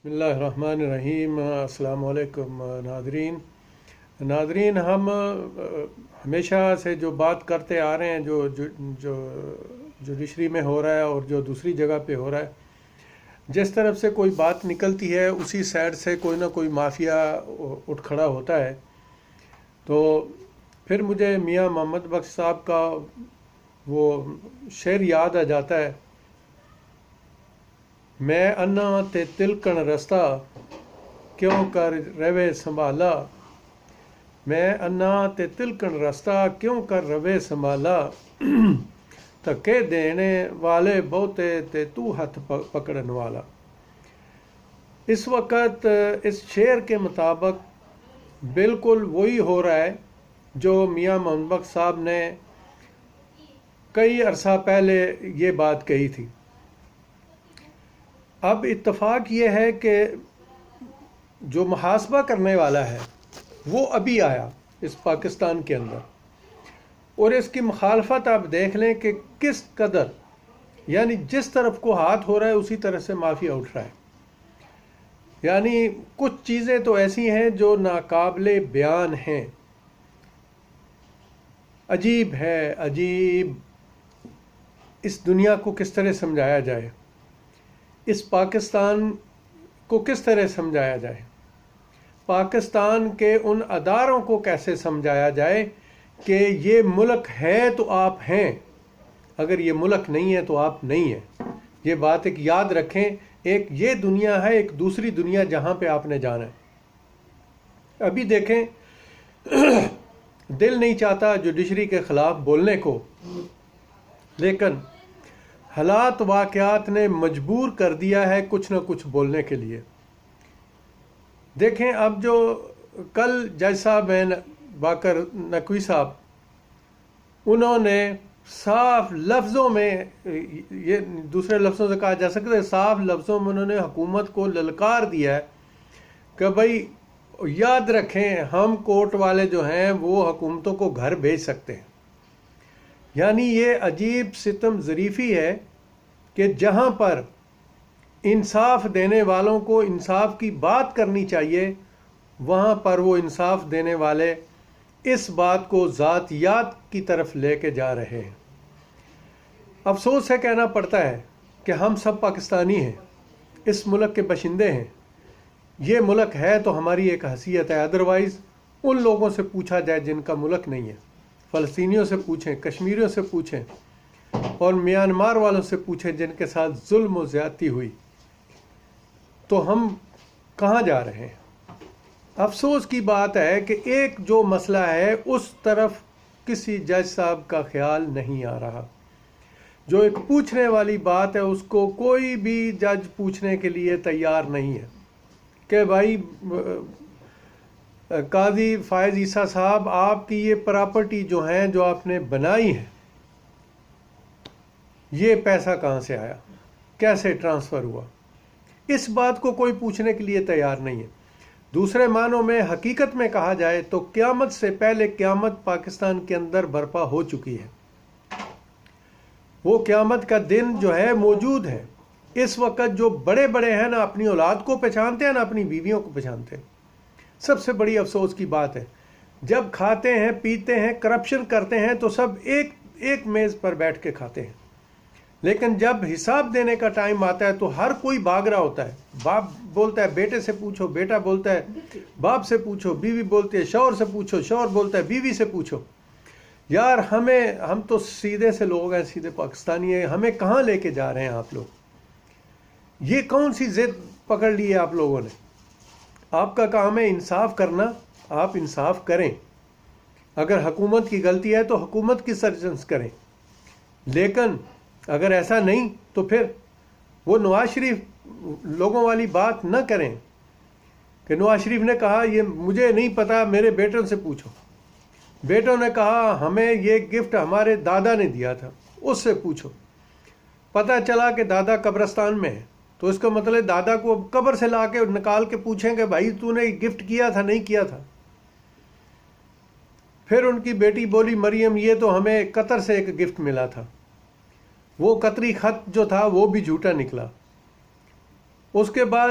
بسم اللہ الرحمن الرحیم۔ السلام علیکم ناظرین، ہم ہمیشہ سے جو بات کرتے آ رہے ہیں جو جوڈیشری میں ہو رہا ہے اور جو دوسری جگہ پہ ہو رہا ہے، جس طرف سے کوئی بات نکلتی ہے اسی سائڈ سے کوئی نہ کوئی مافیا اٹھ کھڑا ہوتا ہے۔ تو پھر مجھے میاں محمد بخش صاحب کا وہ شعر یاد آ جاتا ہے، میں انا تے تلکن رستہ کیوں کر روے سنبھالا، میں انا تے تلکن رستہ کیوں کر روے سنبھالا، دھکے دینے والے بہتے تے تو ہاتھ پکڑن والا۔ اس وقت اس شعر کے مطابق بالکل وہی ہو رہا ہے جو میاں محمد بخش صاحب نے کئی عرصہ پہلے یہ بات کہی تھی۔ اب اتفاق یہ ہے کہ جو محاسبہ کرنے والا ہے وہ ابھی آیا اس پاکستان کے اندر، اور اس کی مخالفت آپ دیکھ لیں کہ کس قدر، یعنی جس طرف کو ہاتھ ہو رہا ہے اسی طرح سے مافیا اٹھ رہا ہے۔ یعنی کچھ چیزیں تو ایسی ہیں جو ناقابل بیان ہیں، عجیب ہے، عجیب۔ اس دنیا کو کس طرح سمجھایا جائے، اس پاکستان کو کس طرح سمجھایا جائے، پاکستان کے ان اداروں کو کیسے سمجھایا جائے کہ یہ ملک ہے تو آپ ہیں، اگر یہ ملک نہیں ہے تو آپ نہیں ہیں۔ یہ بات ایک یاد رکھیں، ایک یہ دنیا ہے، ایک دوسری دنیا جہاں پہ آپ نے جانا ہے۔ ابھی دیکھیں، دل نہیں چاہتا جوڈیشری کے خلاف بولنے کو، لیکن حالات واقعات نے مجبور کر دیا ہے کچھ نہ کچھ بولنے کے لیے۔ دیکھیں، اب جو کل جج صاحب ہیں باقر نقوی صاحب، انہوں نے صاف لفظوں میں، یہ دوسرے لفظوں سے کہا جا سکتا ہے، صاف لفظوں میں انہوں نے حکومت کو للکار دیا ہے کہ بھائی یاد رکھیں، ہم کورٹ والے جو ہیں وہ حکومتوں کو گھر بھیج سکتے ہیں۔ یعنی یہ عجیب ستم ظریفی ہے کہ جہاں پر انصاف دینے والوں کو انصاف کی بات کرنی چاہیے، وہاں پر وہ انصاف دینے والے اس بات کو ذاتیات کی طرف لے کے جا رہے ہیں۔ افسوس سے کہنا پڑتا ہے کہ ہم سب پاکستانی ہیں، اس ملک کے باشندے ہیں، یہ ملک ہے تو ہماری ایک حیثیت ہے۔ ادروائز ان لوگوں سے پوچھا جائے جن کا ملک نہیں ہے، فلسطینیوں سے پوچھیں، کشمیریوں سے پوچھیں، اور میانمار والوں سے پوچھیں جن کے ساتھ ظلم و زیادتی ہوئی، تو ہم کہاں جا رہے ہیں؟ افسوس کی بات ہے کہ ایک جو مسئلہ ہے اس طرف کسی جج صاحب کا خیال نہیں آ رہا۔ جو ایک پوچھنے والی بات ہے اس کو کوئی بھی جج پوچھنے کے لیے تیار نہیں ہے کہ بھائی قاضی فائز عیسیٰ صاحب، آپ کی یہ پراپرٹی جو ہیں جو آپ نے بنائی ہے، یہ پیسہ کہاں سے آیا، کیسے ٹرانسفر ہوا، اس بات کو کوئی پوچھنے کے لیے تیار نہیں ہے۔ دوسرے معنوں میں حقیقت میں کہا جائے تو قیامت سے پہلے قیامت پاکستان کے اندر برپا ہو چکی ہے۔ وہ قیامت کا دن جو ہے موجود ہے۔ اس وقت جو بڑے بڑے ہیں، نہ اپنی اولاد کو پہچانتے ہیں نہ اپنی بیویوں کو پہچانتے ہیں۔ سب سے بڑی افسوس کی بات ہے، جب کھاتے ہیں، پیتے ہیں، کرپشن کرتے ہیں تو سب ایک میز پر بیٹھ کے کھاتے ہیں، لیکن جب حساب دینے کا ٹائم آتا ہے تو ہر کوئی بھاگ رہا ہوتا ہے۔ باپ بولتا ہے بیٹے سے پوچھو، بیٹا بولتا ہے باپ سے پوچھو، بیوی بولتی ہے شوہر سے پوچھو، شوہر بولتا ہے بیوی سے پوچھو۔ یار ہم تو سیدھے سے لوگ ہیں، سیدھے پاکستانی ہیں، ہمیں کہاں لے کے جا رہے ہیں آپ لوگ؟ یہ کون سی ضد پکڑ لی ہے آپ لوگوں نے؟ آپ کا کام ہے انصاف کرنا، آپ انصاف کریں۔ اگر حکومت کی غلطی ہے تو حکومت کی سرجنس کریں، لیکن اگر ایسا نہیں تو پھر وہ نواز شریف لوگوں والی بات نہ کریں کہ نواز شریف نے کہا یہ مجھے نہیں پتا، میرے بیٹوں سے پوچھو۔ بیٹوں نے کہا ہمیں یہ گفٹ ہمارے دادا نے دیا تھا، اس سے پوچھو۔ پتہ چلا کہ دادا قبرستان میں ہے، تو اس کا مطلب دادا کو قبر سے لا کے نکال کے پوچھیں کہ بھائی تو نے گفٹ کیا تھا نہیں کیا تھا۔ پھر ان کی بیٹی بولی مریم یہ تو ہمیں قطر سے ایک گفٹ ملا تھا، وہ قطری خط جو تھا وہ بھی جھوٹا نکلا۔ اس کے بعد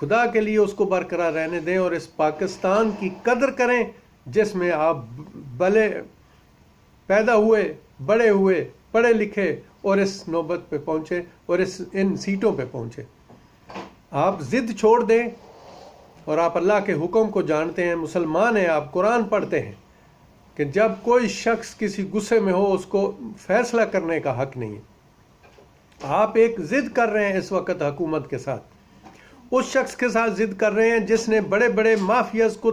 خدا کے لیے اس کو برقرار رہنے دیں اور اس پاکستان کی قدر کریں جس میں آپ پیدا ہوئے، بڑے ہوئے، پڑھے لکھے اور اس نوبت پہ پہنچے اور ان سیٹوں پہ پہنچے۔ آپ ضد چھوڑ دیں اور آپ اللہ کے حکم کو جانتے ہیں، مسلمان ہیں، آپ قرآن پڑھتے ہیں کہ جب کوئی شخص کسی غصے میں ہو اس کو فیصلہ کرنے کا حق نہیں ہے۔ آپ ایک ضد کر رہے ہیں اس وقت حکومت کے ساتھ، اس شخص کے ساتھ ضد کر رہے ہیں جس نے بڑے بڑے مافیاز کو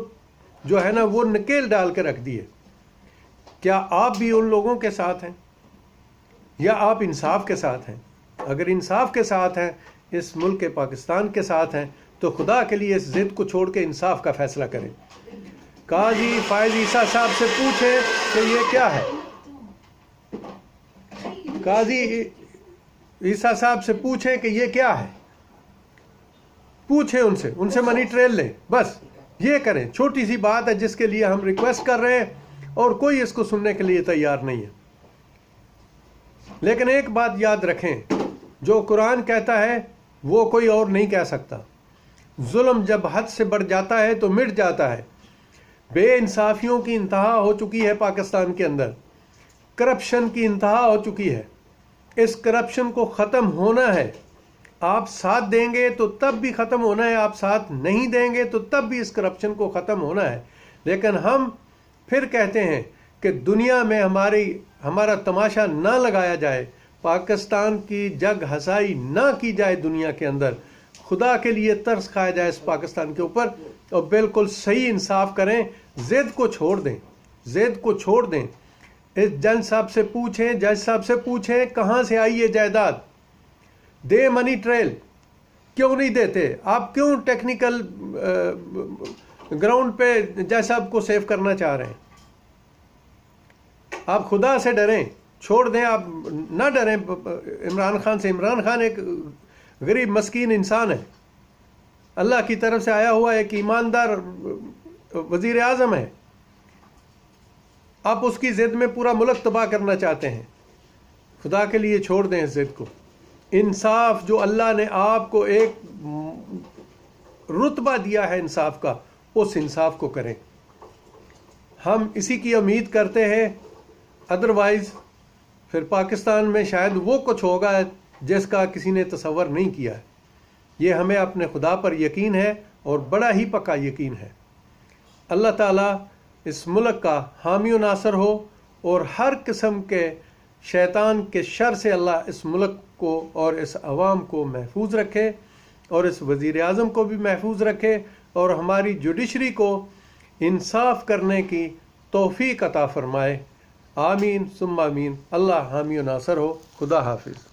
جو ہے نا وہ نکیل ڈال کے رکھ دیے۔ کیا آپ بھی ان لوگوں کے ساتھ ہیں یا آپ انصاف کے ساتھ ہیں؟ اگر انصاف کے ساتھ ہیں، اس ملک کے پاکستان کے ساتھ ہیں، تو خدا کے لیے اس ضد کو چھوڑ کے انصاف کا فیصلہ کریں۔ قاضی فائز عیسیٰ صاحب سے پوچھیں کہ یہ کیا ہے۔ قاضی عیسیٰ صاحب سے پوچھیں کہ یہ کیا ہے، پوچھیں ان سے منی ٹریل لیں، بس یہ کریں۔ چھوٹی سی بات ہے جس کے لیے ہم ریکویسٹ کر رہے ہیں اور کوئی اس کو سننے کے لیے تیار نہیں ہے۔ لیکن ایک بات یاد رکھیں، جو قرآن کہتا ہے وہ کوئی اور نہیں کہہ سکتا۔ ظلم جب حد سے بڑھ جاتا ہے تو مٹ جاتا ہے۔ بے انصافیوں کی انتہا ہو چکی ہے پاکستان کے اندر، کرپشن کی انتہا ہو چکی ہے۔ اس کرپشن کو ختم ہونا ہے۔ آپ ساتھ دیں گے تو تب بھی ختم ہونا ہے، آپ ساتھ نہیں دیں گے تو تب بھی اس کرپشن کو ختم ہونا ہے۔ لیکن ہم پھر کہتے ہیں کہ دنیا میں ہمارا تماشا نہ لگایا جائے، پاکستان کی جگ ہسائی نہ کی جائے دنیا کے اندر، خدا کے لیے ترس کھایا جائے اس پاکستان کے اوپر، اور بالکل صحیح انصاف کریں۔ ضد کو چھوڑ دیں، ضد کو چھوڑ دیں۔ اس جج صاحب سے پوچھیں کہاں سے آئی یہ جائیداد، دے منی ٹریل، کیوں نہیں دیتے؟ آپ کیوں ٹیکنیکل گراؤنڈ پہ جج صاحب کو سیو کرنا چاہ رہے ہیں؟ آپ خدا سے ڈریں، چھوڑ دیں، آپ نہ ڈریں عمران خان سے۔ عمران خان ایک غریب مسکین انسان ہے، اللہ کی طرف سے آیا ہوا ایک ایماندار وزیر اعظم ہے۔ آپ اس کی ضد میں پورا ملک تباہ کرنا چاہتے ہیں۔ خدا کے لیے چھوڑ دیں اس ضد کو۔ انصاف جو اللہ نے آپ کو ایک رتبہ دیا ہے انصاف کا، اس انصاف کو کریں۔ ہم اسی کی امید کرتے ہیں، ادروائز پھر پاکستان میں شاید وہ کچھ ہوگا جس کا کسی نے تصور نہیں کیا ہے۔ یہ ہمیں اپنے خدا پر یقین ہے اور بڑا ہی پکا یقین ہے۔ اللہ تعالیٰ اس ملک کا حامی و ناصر ہو اور ہر قسم کے شیطان کے شر سے اللہ اس ملک کو اور اس عوام کو محفوظ رکھے اور اس وزیر اعظم کو بھی محفوظ رکھے اور ہماری جوڈیشری کو انصاف کرنے کی توفیق عطا فرمائے۔ آمین ثم آمین۔ اللہ حامی و ناصر ہو۔ خدا حافظ۔